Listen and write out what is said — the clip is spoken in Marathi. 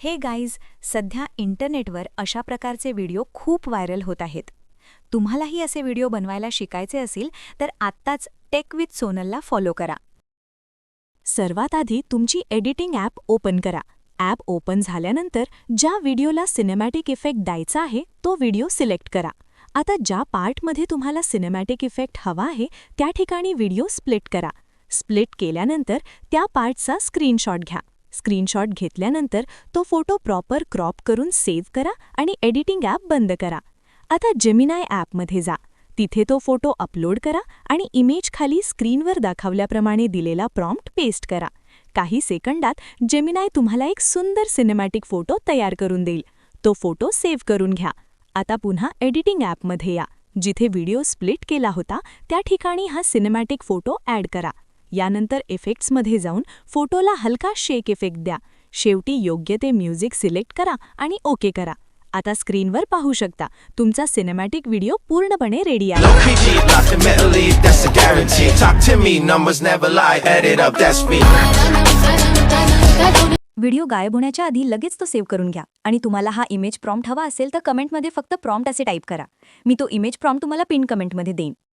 हे गाईज, सध्या इंटरनेटवर अशा प्रकारचे व्हिडिओ खूप व्हायरल होत आहेत. तुम्हालाही असे व्हिडिओ बनवायला शिकायचे असेल तर आत्ताच टेक विथ सोनलला फॉलो करा. सर्वात आधी तुमची एडिटिंग ॲप ओपन करा. ॲप ओपन झाल्यानंतर ज्या व्हिडिओला सिनेमॅटिक इफेक्ट द्यायचा आहे तो व्हिडिओ सिलेक्ट करा. आता ज्या पार्टमध्ये तुम्हाला सिनेमॅटिक इफेक्ट हवा आहे त्या ठिकाणी व्हिडिओ स्प्लिट करा. स्प्लिट केल्यानंतर त्या पार्टचा स्क्रीनशॉट घ्या. स्क्रीनशॉट घेतल्यानंतर तो फोटो प्रॉपर क्रॉप करून सेव्ह करा आणि एडिटिंग ॲप बंद करा. आता जेमिनाय ॲपमध्ये जा. तिथे तो फोटो अपलोड करा आणि इमेज खाली स्क्रीनवर दाखवल्याप्रमाणे दिलेला प्रॉम्प्ट पेस्ट करा. काही सेकंदात जेमिनाय तुम्हाला एक सुंदर सिनेमॅटिक फोटो तयार करून देईल. तो फोटो सेव्ह करून घ्या. आता पुन्हा एडिटिंग ॲपमध्ये या. जिथे व्हिडिओ स्प्लिट केला होता त्या ठिकाणी हा सिनेमॅटिक फोटो ॲड करा. यानंतर इफेक्ट्समध्ये जाऊन फोटोला हलका शेक इफेक्ट द्या. शेवटी योग्य ते म्युझिक सिलेक्ट करा आणि ओके करा. आता स्क्रीनवर पाहू शकता तुमचा सिनेमॅटिक व्हिडिओ पूर्णपणे रेडी आहे. व्हिडिओ गायब होण्याच्या आधी लगेच तो सेव्ह करून घ्या आणि तुम्हाला हा इमेज प्रॉम्प्ट हवा असेल तर कमेंटमध्ये फक्त प्रॉम्प्ट असे टाईप करा. मी तो इमेज प्रॉम्प्ट तुम्हाला पिन कमेंटमध्ये देईन.